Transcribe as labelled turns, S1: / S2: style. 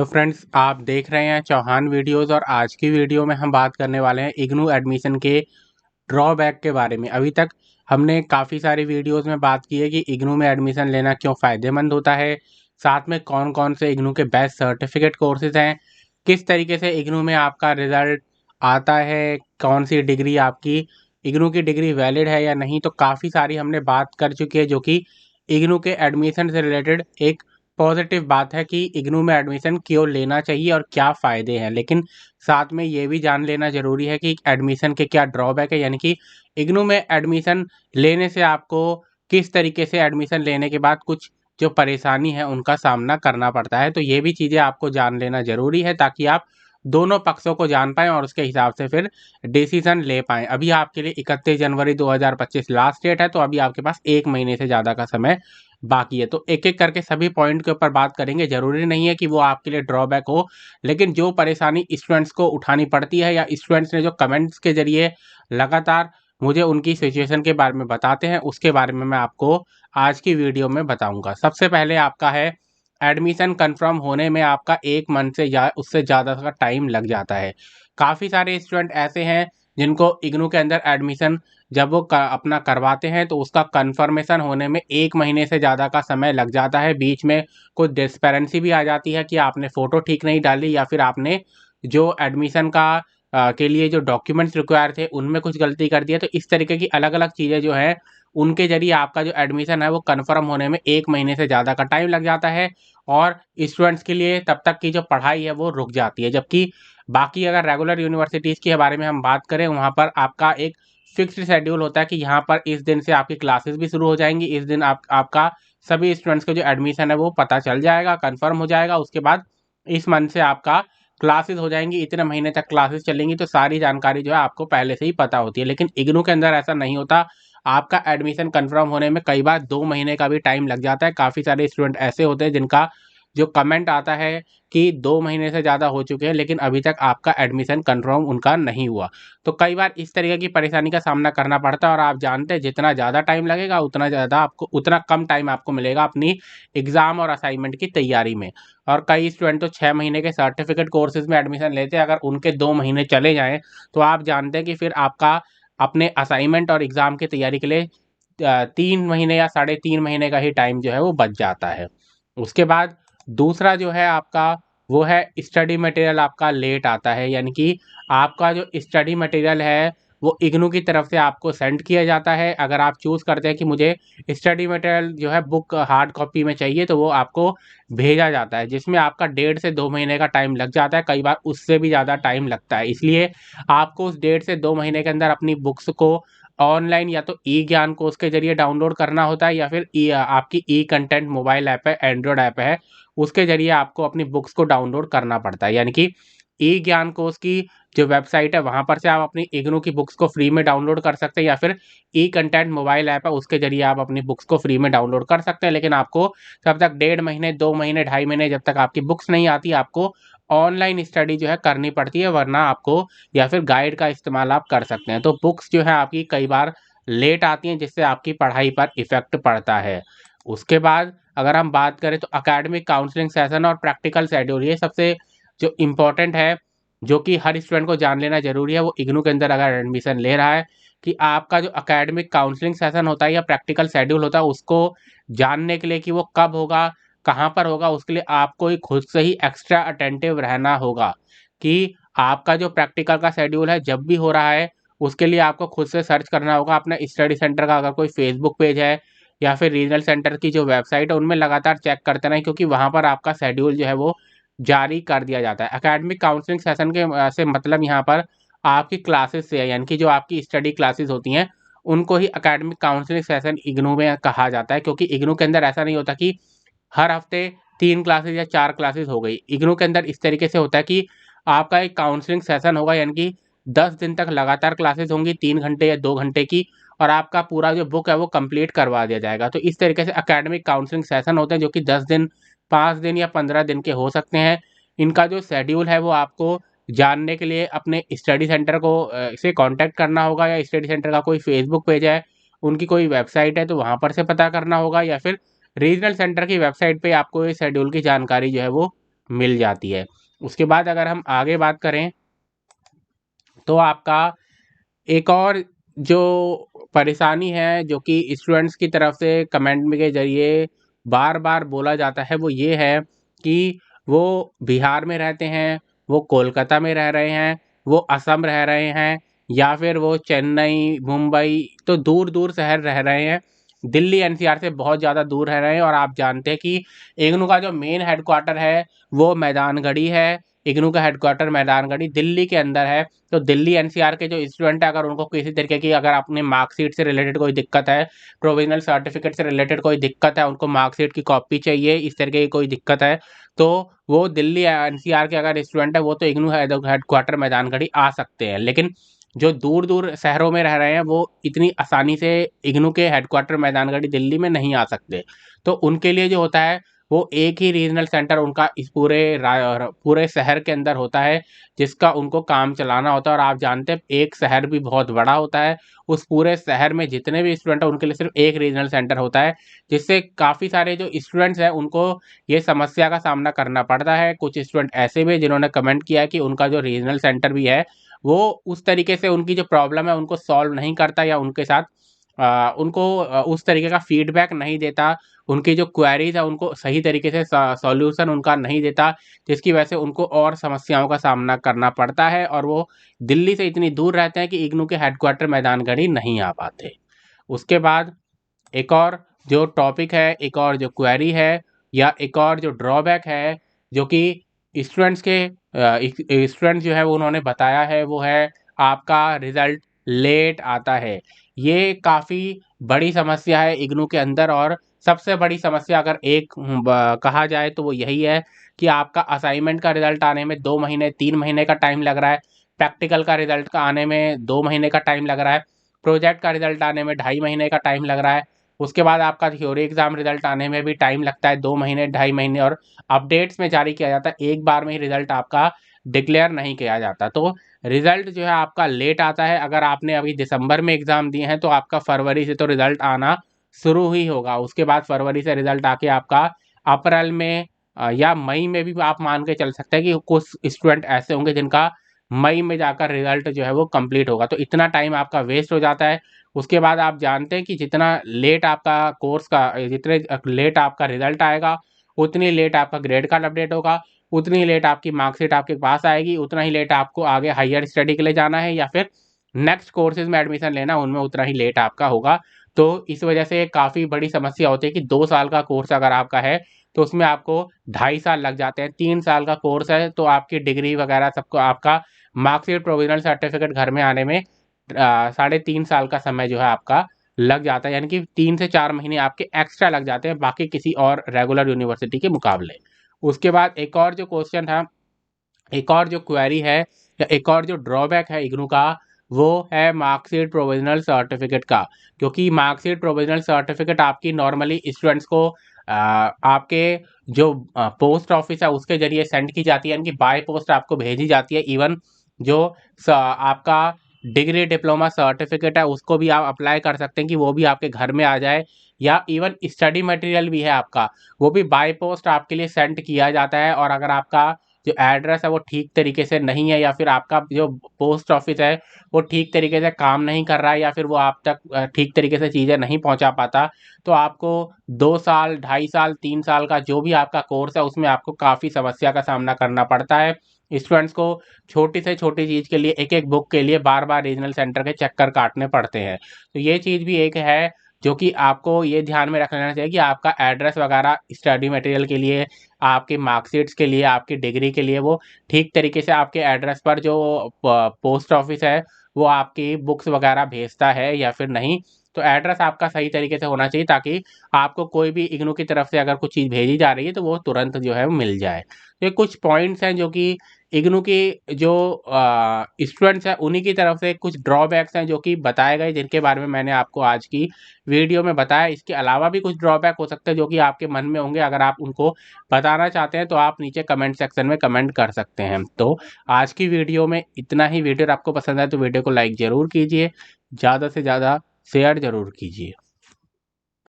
S1: तो फ्रेंड्स, आप देख रहे हैं चौहान वीडियोस और आज की वीडियो में हम बात करने वाले हैं इग्नू एडमिशन के ड्रॉबैक के बारे में। अभी तक हमने काफ़ी सारी वीडियोस में बात की है कि इग्नू में एडमिशन लेना क्यों फ़ायदेमंद होता है, साथ में कौन कौन से इग्नू के बेस्ट सर्टिफिकेट कोर्सेज हैं, किस तरीके से इग्नू में आपका रिज़ल्ट आता है, कौन सी डिग्री आपकी इग्नू की डिग्री वैलिड है या नहीं। तो काफ़ी सारी हमने बात कर चुकी है जो कि इग्नू के एडमिशन से रिलेटेड एक पॉजिटिव बात है कि इग्नू में एडमिशन क्यों लेना चाहिए और क्या फ़ायदे हैं। लेकिन साथ में ये भी जान लेना ज़रूरी है कि एडमिशन के क्या ड्रॉबैक है, यानी कि इग्नू में एडमिशन लेने से आपको किस तरीके से एडमिशन लेने के बाद कुछ जो परेशानी है उनका सामना करना पड़ता है। तो ये भी चीज़ें आपको जान लेना ज़रूरी है ताकि आप दोनों पक्षों को जान पाएँ और उसके हिसाब से फिर डिसीज़न ले पाएँ। अभी आपके लिए 31 जनवरी 2025 लास्ट डेट है, तो अभी आपके पास 1 महीने से ज़्यादा का समय बाकी है। तो एक-एक करके सभी पॉइंट के ऊपर बात करेंगे। ज़रूरी नहीं है कि वो आपके लिए ड्रॉबैक हो, लेकिन जो परेशानी स्टूडेंट्स को उठानी पड़ती है या स्टूडेंट्स ने जो कमेंट्स के ज़रिए लगातार मुझे उनकी सिचुएशन के बारे में बताते हैं, उसके बारे में मैं आपको आज की वीडियो में बताऊँगा। सबसे पहले आपका है एडमिशन कन्फर्म होने में आपका 1 मंथ से या उससे ज़्यादा का टाइम लग जाता है। काफ़ी सारे स्टूडेंट ऐसे हैं जिनको इग्नू के अंदर एडमिशन जब वो अपना करवाते हैं तो उसका कन्फर्मेशन होने में 1 महीने से ज़्यादा का समय लग जाता है। बीच में कुछ डिस्पेरेंसी भी आ जाती है कि आपने फ़ोटो ठीक नहीं डाली या फिर आपने जो एडमिशन का के लिए जो डॉक्यूमेंट्स रिक्वायर थे उनमें कुछ गलती कर दी है। तो इस तरीके की अलग-अलग चीज़ें जो हैं उनके ज़रिए आपका जो एडमिशन है वो कन्फर्म होने में 1 महीने से ज़्यादा का टाइम लग जाता है और स्टूडेंट्स के लिए तब तक की जो पढ़ाई है वो रुक जाती है। जबकि बाकी अगर रेगुलर यूनिवर्सिटीज़ के बारे में हम बात करें, वहाँ पर आपका एक फ़िक्स्ड शेड्यूल होता है कि यहाँ पर इस दिन से आपकी क्लासेस भी शुरू हो जाएँगी, इस दिन आपका सभी स्टूडेंट्स का जो एडमिशन है वो पता चल जाएगा, कन्फर्म हो जाएगा। उसके बाद इस मंथ से आपका क्लासेस हो जाएँगी, इतने महीने तक क्लासेस चलेंगी, तो सारी जानकारी जो है आपको पहले से ही पता होती है। लेकिन इग्नू के अंदर ऐसा नहीं होता। आपका एडमिशन कन्फर्म होने में कई बार 2 महीने का भी टाइम लग जाता है। काफ़ी सारे स्टूडेंट ऐसे होते हैं जिनका जो कमेंट आता है कि 2 महीने से ज़्यादा हो चुके हैं, लेकिन अभी तक आपका एडमिशन कन्फर्म उनका नहीं हुआ। तो कई बार इस तरीके की परेशानी का सामना करना पड़ता है और आप जानते हैं जितना ज़्यादा टाइम लगेगा उतना कम टाइम आपको मिलेगा अपनी एग्ज़ाम और असाइनमेंट की तैयारी में। और कई स्टूडेंट तो 6 महीने के सर्टिफ़िकेट कोर्सेज़ में एडमिशन लेते हैं, अगर उनके 2 महीने चले जाएँ, तो आप जानते हैं कि फिर आपका अपने असाइनमेंट और एग्ज़ाम की तैयारी के लिए 3 महीने या साढ़े 3 महीने का ही टाइम जो है वो बच जाता है। उसके बाद दूसरा जो है आपका वो है स्टडी मटेरियल आपका लेट आता है, यानी कि आपका जो स्टडी मटेरियल है वो इग्नू की तरफ से आपको सेंड किया जाता है। अगर आप चूज़ करते हैं कि मुझे स्टडी मटेरियल जो है बुक हार्ड कॉपी में चाहिए, तो वो आपको भेजा जाता है, जिसमें आपका 1.5 से 2 महीने का टाइम लग जाता है, कई बार उससे भी ज़्यादा टाइम लगता है। इसलिए आपको उस 1.5 से 2 महीने के अंदर अपनी बुक्स को ऑनलाइन या तो ई ज्ञान कोश के ज़रिए डाउनलोड करना होता है या फिर आपकी ई कंटेंट मोबाइल ऐप है, एंड्रॉयड ऐप है, उसके ज़रिए आपको अपनी बुक्स को डाउनलोड करना पड़ता है। यानी कि ई ज्ञान कोश की जो वेबसाइट है वहाँ पर से आप अपनी इग्नू की बुक्स को फ्री में डाउनलोड कर सकते हैं या फिर ई कंटेंट मोबाइल ऐप है उसके ज़रिए आप अपनी बुक्स को फ्री में डाउनलोड कर सकते हैं। लेकिन आपको तब तक 1.5 महीने, 2 महीने, ढाई महीने जब तक आपकी बुक्स नहीं आती, आपको ऑनलाइन स्टडी जो है करनी पड़ती है, वरना आपको या फिर गाइड का इस्तेमाल आप कर सकते हैं। तो बुक्स जो है आपकी कई बार लेट आती हैं, जिससे आपकी पढ़ाई पर इफ़ेक्ट पड़ता है। उसके बाद अगर हम बात करें तो एकेडमिक काउंसलिंग सेशन और प्रैक्टिकल शेड्यूल, ये सबसे जो इम्पोर्टेंट है, जो कि हर स्टूडेंट को जान लेना ज़रूरी है, वो इग्नू के अंदर अगर एडमिशन ले रहा है, कि आपका जो एकेडमिक काउंसलिंग सेशन होता है या प्रैक्टिकल शेड्यूल होता है, उसको जानने के लिए कि वो कब होगा, कहाँ पर होगा, उसके लिए आपको ही खुद से ही एक्स्ट्रा अटेंटिव रहना होगा कि आपका जो प्रैक्टिकल का शेड्यूल है जब भी हो रहा है, उसके लिए आपको खुद से सर्च करना होगा। अपना स्टडी सेंटर का अगर कोई फेसबुक पेज है या फिर रीजनल सेंटर की जो वेबसाइट है उनमें लगातार चेक करते रहें, क्योंकि वहाँ पर आपका शेड्यूल जो है वो जारी कर दिया जाता है। एकेडमिक काउंसलिंग सेशन के से मतलब यहाँ पर आपकी क्लासेस से है, यानी कि जो आपकी स्टडी क्लासेस होती हैं उनको ही एकेडमिक काउंसलिंग सेशन इग्नू में कहा जाता है। क्योंकि इग्नू के अंदर ऐसा नहीं होता कि हर हफ्ते 3 क्लासेस या 4 क्लासेस हो गई। इग्नू के अंदर इस तरीके से होता है कि आपका एक काउंसलिंग सेशन होगा, यानी कि 10 दिन तक लगातार क्लासेस होंगी, 3 घंटे या 2 घंटे की, और आपका पूरा जो बुक है वो कंप्लीट करवा दिया जाएगा। तो इस तरीके से एकेडमिक काउंसलिंग सेशन होते हैं जो कि 10 दिन, 5 दिन या 15 दिन के हो सकते हैं। इनका जो शेड्यूल है वो आपको जानने के लिए अपने स्टडी सेंटर को से कॉन्टैक्ट करना होगा, या स्टडी सेंटर का कोई फेसबुक पेज है, उनकी कोई वेबसाइट है तो वहाँ पर से पता करना होगा, या फिर रीजनल सेंटर की वेबसाइट पे आपको ये शेड्यूल की जानकारी जो है वो मिल जाती है। उसके बाद अगर हम आगे बात करें तो आपका एक और जो परेशानी है जो कि स्टूडेंट्स की तरफ से कमेंट के ज़रिए बार-बार बोला जाता है, वो ये है कि वो बिहार में रहते हैं, वो कोलकाता में रह रहे हैं, वो असम रह रहे हैं या फिर वो चेन्नई, मुंबई तो दूर-दूर शहर रह रहे हैं। दिल्ली एनसीआर से बहुत ज़्यादा दूर रह रहे हैं और आप जानते हैं कि इग्नू का जो मेन हेडक्वार्टर है, वो मैदानगढ़ी है। इग्नू का हेडक्वार्टर मैदानगढ़ी दिल्ली के अंदर है। तो दिल्ली एनसीआर के जो स्टूडेंट है, अगर उनको किसी तरीके की अगर अपनी मार्कशीट से रिलेटेड कोई दिक्कत है, प्रोविजनल सर्टिफिकेट से रिलेटेड कोई दिक्कत है, उनको मार्कशीट की कॉपी चाहिए, इस तरीके की कोई दिक्कत है, तो वो दिल्ली एनसीआर के अगर स्टूडेंट है वो तो इग्नू हेडक्वार्टर मैदानगढ़ी आ सकते हैं। लेकिन जो दूर-दूर शहरों में रह रहे हैं वो इतनी आसानी से इग्नू के हेडक्वार्टर मैदानगढ़ी दिल्ली में नहीं आ सकते। तो उनके लिए जो होता है वो एक ही रीजनल सेंटर उनका इस पूरे शहर के अंदर होता है, जिसका उनको काम चलाना होता है। और आप जानते हैं एक शहर भी बहुत बड़ा होता है, उस पूरे शहर में जितने भी स्टूडेंट हैं उनके लिए सिर्फ एक रीजनल सेंटर होता है, जिससे काफ़ी सारे जो स्टूडेंट्स हैं उनको ये समस्या का सामना करना पड़ता है। कुछ स्टूडेंट ऐसे भी हैं जिन्होंने कमेंट किया है कि उनका जो रीजनल सेंटर भी है, वो उस तरीके से उनकी जो प्रॉब्लम है उनको सॉल्व नहीं करता या उनके साथ उनको उस तरीके का फीडबैक नहीं देता, उनकी जो क्वेरीज़ है उनको सही तरीके से सॉल्यूशन उनका नहीं देता, जिसकी वजह से उनको और समस्याओं का सामना करना पड़ता है और वो दिल्ली से इतनी दूर रहते हैं कि इग्नू के हेडक्वार्टर मैदानगढ़ी नहीं आ पाते। उसके बाद एक और जो टॉपिक है, एक और जो क्वेरी है या एक और जो ड्रॉबैक है, जो कि स्टूडेंट्स के स्टूडेंट जो है वो उन्होंने बताया है, वो है आपका रिज़ल्ट लेट आता है। ये काफ़ी बड़ी समस्या है इग्नू के अंदर और सबसे बड़ी समस्या अगर एक कहा जाए तो वो यही है कि आपका असाइनमेंट का रिज़ल्ट आने में 2 महीने, 3 महीने का टाइम लग रहा है, प्रैक्टिकल का रिज़ल्ट का आने में 2 महीने का टाइम लग रहा है, प्रोजेक्ट का रिज़ल्ट आने में 2.5 महीने का टाइम लग रहा है। उसके बाद आपका थ्योरी एग्ज़ाम रिज़ल्ट आने में भी टाइम लगता है 2 महीने, 2.5 महीने और अपडेट्स में जारी किया जाता है। एक बार में ही रिज़ल्ट आपका डिक्लेयर नहीं किया जाता। तो रिज़ल्ट जो है आपका लेट आता है। अगर आपने अभी दिसंबर में एग्ज़ाम दिए हैं तो आपका फरवरी से तो रिज़ल्ट आना शुरू ही होगा। उसके बाद फरवरी से रिज़ल्ट आके आपका अप्रैल में या मई में भी आप मान के चल सकते हैं कि कुछ स्टूडेंट ऐसे होंगे जिनका मई में जाकर रिज़ल्ट जो है वो कंप्लीट होगा। तो इतना टाइम आपका वेस्ट हो जाता है। उसके बाद आप जानते हैं कि जितना लेट आपका कोर्स का जितने लेट आपका रिज़ल्ट आएगा, उतनी लेट आपका ग्रेड कार्ड अपडेट होगा, उतनी लेट आपकी मार्कशीट आपके पास आएगी, उतना ही लेट आपको आगे हायर स्टडी के लिए जाना है या फिर नेक्स्ट कोर्सेज़ में एडमिशन लेना, उनमें उतना ही लेट आपका होगा। तो इस वजह से काफ़ी बड़ी समस्या होती है कि 2 साल का कोर्स अगर आपका है, तो उसमें आपको 2.5 साल लग जाते हैं। 3 साल का कोर्स है, तो आपकी डिग्री वगैरह सबको आपका मार्कशीट, प्रोविज़नल सर्टिफ़िकेट घर में आने में साढ़े 3 साल का समय जो है आपका लग जाता है। यानी कि 3 से 4 महीने आपके एक्स्ट्रा लग जाते हैं, बाकी किसी और रेगुलर यूनिवर्सिटी के मुकाबले। उसके बाद एक और जो क्वेश्चन था, एक और जो क्वेरी है या एक और जो ड्रॉबैक है इग्नू का, वो है मार्कशीट प्रोविज़नल सर्टिफ़िकेट का। क्योंकि मार्कशीट प्रोविज़नल सर्टिफ़िकेट आपकी नॉर्मली स्टूडेंट्स को आपके जो पोस्ट ऑफिस है उसके ज़रिए सेंड की जाती है, यानी कि बाय पोस्ट आपको भेजी जाती है। इवन जो आपका डिग्री डिप्लोमा सर्टिफ़िकेट है उसको भी आप अप्लाई कर सकते हैं कि वो भी आपके घर में आ जाए, या इवन स्टडी मटेरियल भी है आपका, वो भी बाय पोस्ट आपके लिए सेंड किया जाता है। और अगर आपका जो एड्रेस है वो ठीक तरीके से नहीं है या फिर आपका जो पोस्ट ऑफिस है वो ठीक तरीके से काम नहीं कर रहा है या फिर वो आप तक ठीक तरीके से चीज़ें नहीं पहुंचा पाता, तो आपको 2 साल, 2.5 साल, 3 साल का जो भी आपका कोर्स है उसमें आपको काफ़ी समस्या का सामना करना पड़ता है। स्टूडेंट्स को छोटी से छोटी चीज़ के लिए एक-एक बुक के लिए बार-बार रीजनल सेंटर के चक्कर काटने पड़ते हैं। तो ये चीज़ भी एक है जो कि आपको ये ध्यान में रख लेना चाहिए कि आपका एड्रेस वगैरह स्टडी मटेरियल के लिए, आपकी मार्कशीट्स के लिए, आपकी डिग्री के लिए वो ठीक तरीके से आपके एड्रेस पर जो पोस्ट ऑफिस है वो आपकी बुक्स वगैरह भेजता है या फिर नहीं। तो एड्रेस आपका सही तरीके से होना चाहिए ताकि आपको कोई भी इग्नू की तरफ से अगर कुछ चीज़ भेजी जा रही है तो वो तुरंत जो है मिल जाए। तो ये कुछ पॉइंट्स हैं जो कि इग्नू की जो स्टूडेंट्स हैं उन्हीं की तरफ से कुछ ड्रॉबैक्स हैं जो कि बताए गए, जिनके बारे में मैंने आपको आज की वीडियो में बताया। इसके अलावा भी कुछ ड्रॉबैक हो सकते हैं जो कि आपके मन में होंगे, अगर आप उनको बताना चाहते हैं तो आप नीचे कमेंट सेक्शन में कमेंट कर सकते हैं। तो आज की वीडियो में इतना ही। वीडियो आपको पसंद आए तो वीडियो को लाइक ज़रूर कीजिए, ज़्यादा से ज़्यादा शेयर ज़रूर कीजिए।